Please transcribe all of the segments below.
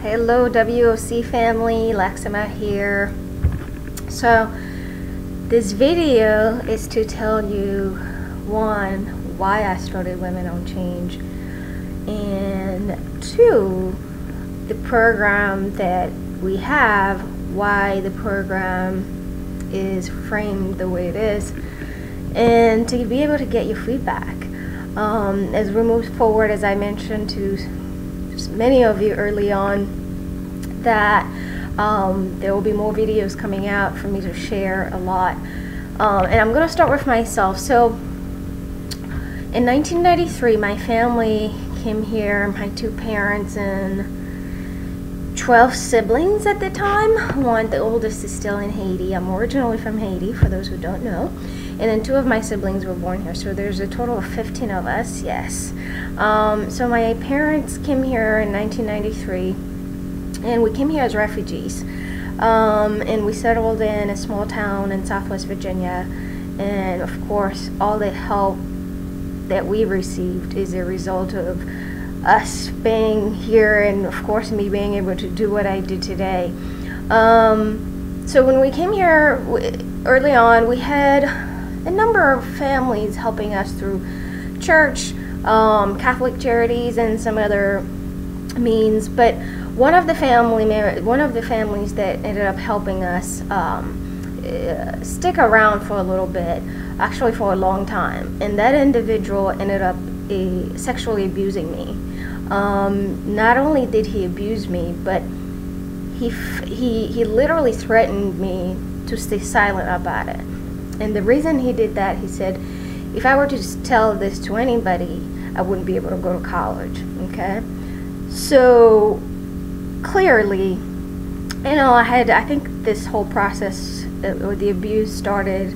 Hello WOC family, Laxima here. So this video is to tell you, one, why I started Women on Change, and two, the program that we have, why the program is framed the way it is, and to be able to get your feedback. As we move forward, as I mentioned to many of you early on, that there will be more videos coming out for me to share a lot, and I'm going to start with myself. So in 1993 my family came here, my two parents and 12 siblings at the time. The oldest is still in Haiti. I'm originally from Haiti, for those who don't know, and then two of my siblings were born here, so there's a total of 15 of us. Yes. So my parents came here in 1993, and we came here as refugees, and we settled in a small town in Southwest Virginia, and of course all the help that we received is a result of us being here, and of course me being able to do what I do today. So when we came here early on, we had a number of families helping us through church, Catholic charities, and some other means. But one of the families that ended up helping us stick around for a little bit, actually for a long time, and that individual ended up sexually abusing me. Not only did he abuse me, but he literally threatened me to stay silent about it. And the reason he did that, he said, if I were to tell this to anybody, I wouldn't be able to go to college. Okay, so clearly, I think this whole process or the abuse started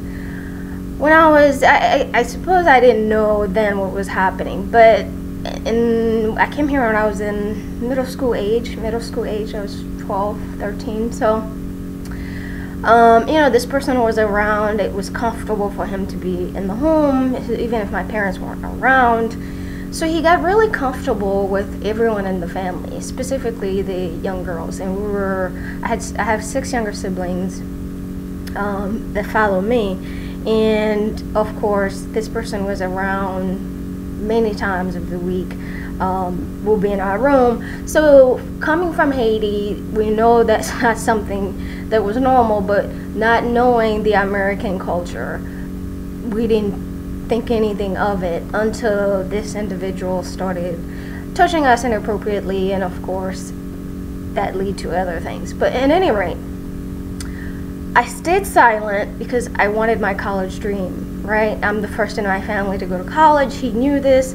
when I suppose I didn't know then what was happening, but I came here when I was in middle school age. I was 12, 13, so this person was around. It was comfortable for him to be in the home, even if my parents weren't around. So he got really comfortable with everyone in the family, specifically the young girls. And I have 6 younger siblings that follow me, and of course this person was around many times of the week. We'll be in our room. So coming from Haiti, we know that's not something that was normal, but not knowing the American culture, we didn't think anything of it until this individual started touching us inappropriately, and of course that led to other things. But at any rate, I stayed silent because I wanted my college dream, right? I'm the first in my family to go to college. He knew this.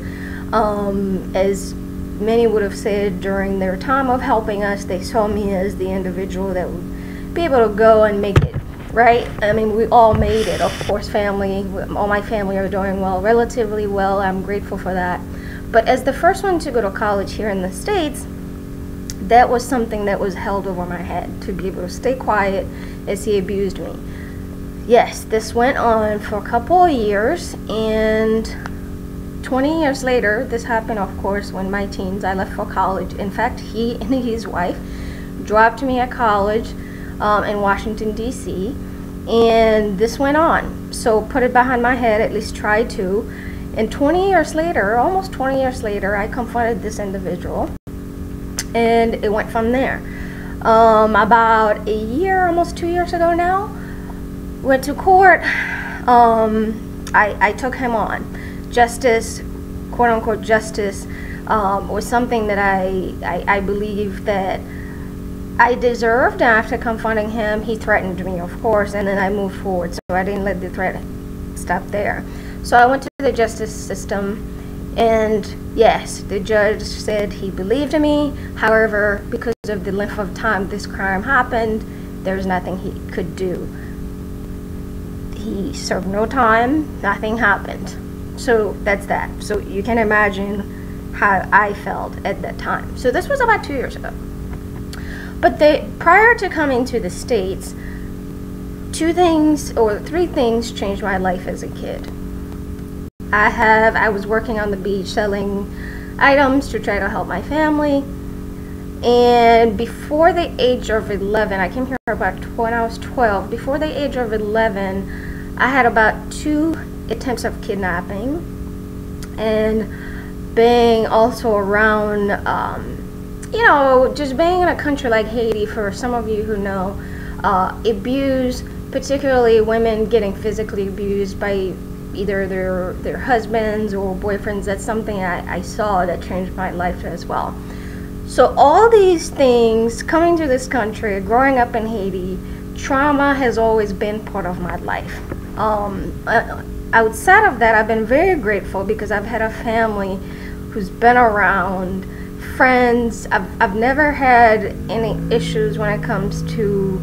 As many would have said during their time of helping us, they saw me as the individual that would be able to go and make it, right? I mean, we all made it. Of course, all my family are doing well, relatively well. I'm grateful for that. But as the first one to go to college here in the States, that was something that was held over my head, to be able to stay quiet as he abused me. Yes, this went on for a couple of years, and 20 years later, this happened, of course, when my teens, I left for college. In fact, he and his wife dropped me at college in Washington, D.C., and this went on. So put it behind my head, at least try to. And 20 years later, almost 20 years later, I confronted this individual, and it went from there. About a year, almost 2 years ago now, went to court. I took him on. Justice, quote unquote justice, was something that I believe that I deserved. And after confronting him, he threatened me, of course, and then I moved forward. So I didn't let the threat stop there. So I went to the justice system, and yes, the judge said he believed me. However, because of the length of time this crime happened, there's nothing he could do. He served no time, nothing happened. So that's that. So you can imagine how I felt at that time. So this was about 2 years ago. But prior to coming to the States, 3 things changed my life as a kid. I was working on the beach selling items to try to help my family. And before the age of 11, I came here about when I was 12. Before the age of 11, I had about 2 attempts of kidnapping, and being also around, just being in a country like Haiti, for some of you who know, abuse, particularly women getting physically abused by either their husbands or boyfriends. That's something I saw that changed my life as well. So all these things, coming to this country, growing up in Haiti, trauma has always been part of my life. Outside of that, I've been very grateful because I've had a family who's been around, friends. I've never had any issues when it comes to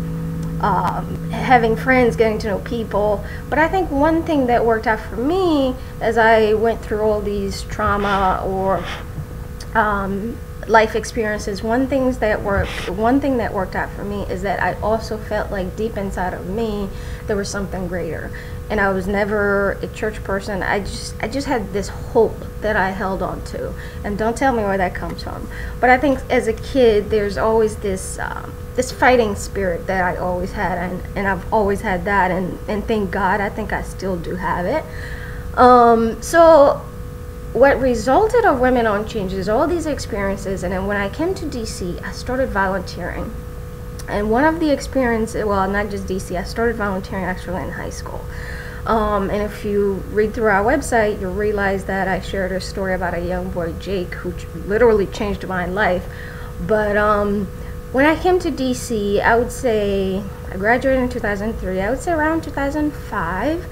having friends, getting to know people. But I think one thing that worked out for me as I went through all these trauma or life experiences, one thing that worked out for me is that I also felt like deep inside of me there was something greater. And I was never a church person. I just had this hope that I held on to, and don't tell me where that comes from. But I think as a kid there's always this this fighting spirit that I always had, and I've always had that, and thank God I think I still do have it. So what resulted of Women on Change is all these experiences, and then when I came to DC, I started volunteering. And one of the experiences, well, not just DC, I started volunteering actually in high school. And if you read through our website, you'll realize that I shared a story about a young boy, Jake, who literally changed my life. But when I came to DC, I would say, I graduated in 2003, I would say around 2005,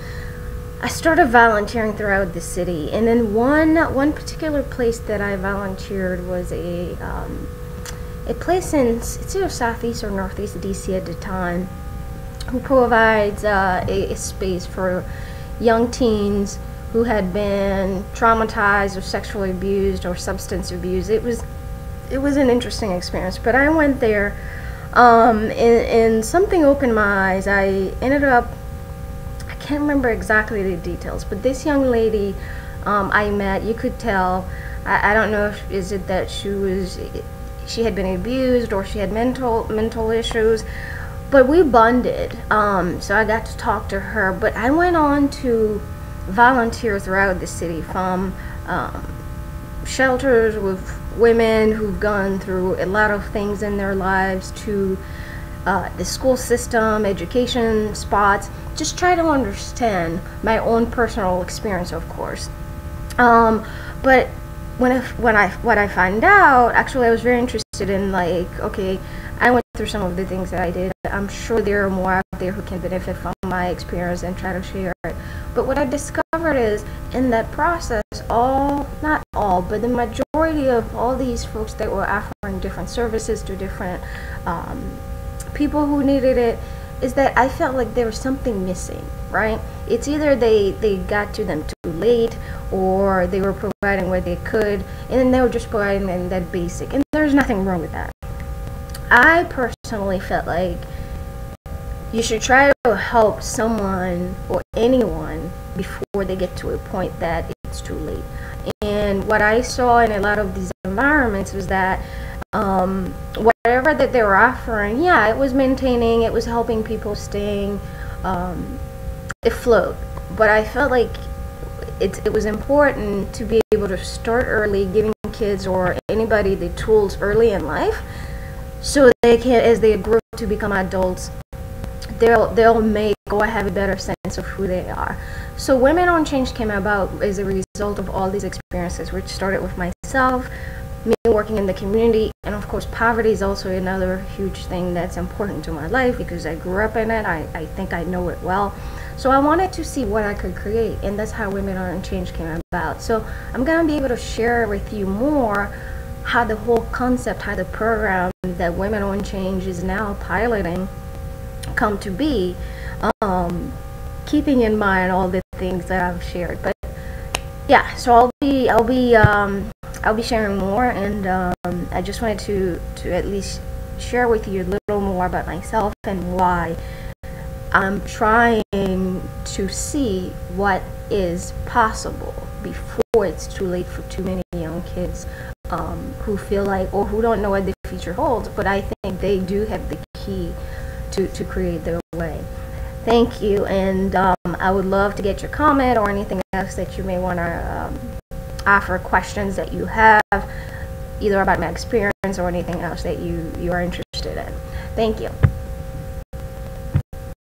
I started volunteering throughout the city. And then one particular place that I volunteered was a place in, it's either southeast or northeast DC at the time, who provides a space for young teens who had been traumatized or sexually abused or substance abused. It was an interesting experience, but I went there and something opened my eyes. I ended up, I can't remember exactly the details, but this young lady I met, you could tell, I don't know if is it that she had been abused or she had mental issues, but we bonded. So I got to talk to her, but I went on to volunteer throughout the city, from shelters with women who've gone through a lot of things in their lives to the school system, education spots, just try to understand my own personal experience, of course. But what I find out, actually I was very interested in, like, okay, I went through some of the things that I did. I'm sure there are more out there who can benefit from my experience and try to share it. But what I discovered is, in that process, not all, but the majority of all these folks that were offering different services to different people who needed it, is that I felt like there was something missing, right? It's either they got to them too late, or they were providing what they could, and then they were just providing them that basic, and there's nothing wrong with that. I personally felt like you should try to help someone or anyone before they get to a point that it's too late. And what I saw in a lot of these environments was that whatever that they were offering, yeah, it was maintaining, it was helping people staying afloat. But I felt like it was important to be able to start early, giving kids or anybody the tools early in life, so they can, as they grow to become adults, they'll make or have a better sense of who they are. So Women on Change came about as a result of all these experiences, which started with myself, me working in the community, and of course poverty is also another huge thing that's important to my life because I grew up in it. I think I know it well. So I wanted to see what I could create, and that's how Women on Change came about. So I'm going to be able to share with you more how the whole concept, how the program that Women on Change is now piloting come to be, keeping in mind all the things that I've shared. But yeah, so I'll be sharing more, and I just wanted to at least share with you a little more about myself and why I'm trying to see what is possible before it's too late for too many young kids who feel like, or who don't know what the future holds, but I think they do have the key to create their way. Thank you, and I would love to get your comment or anything else that you may want to offer, questions that you have, either about my experience or anything else that you are interested in. Thank you.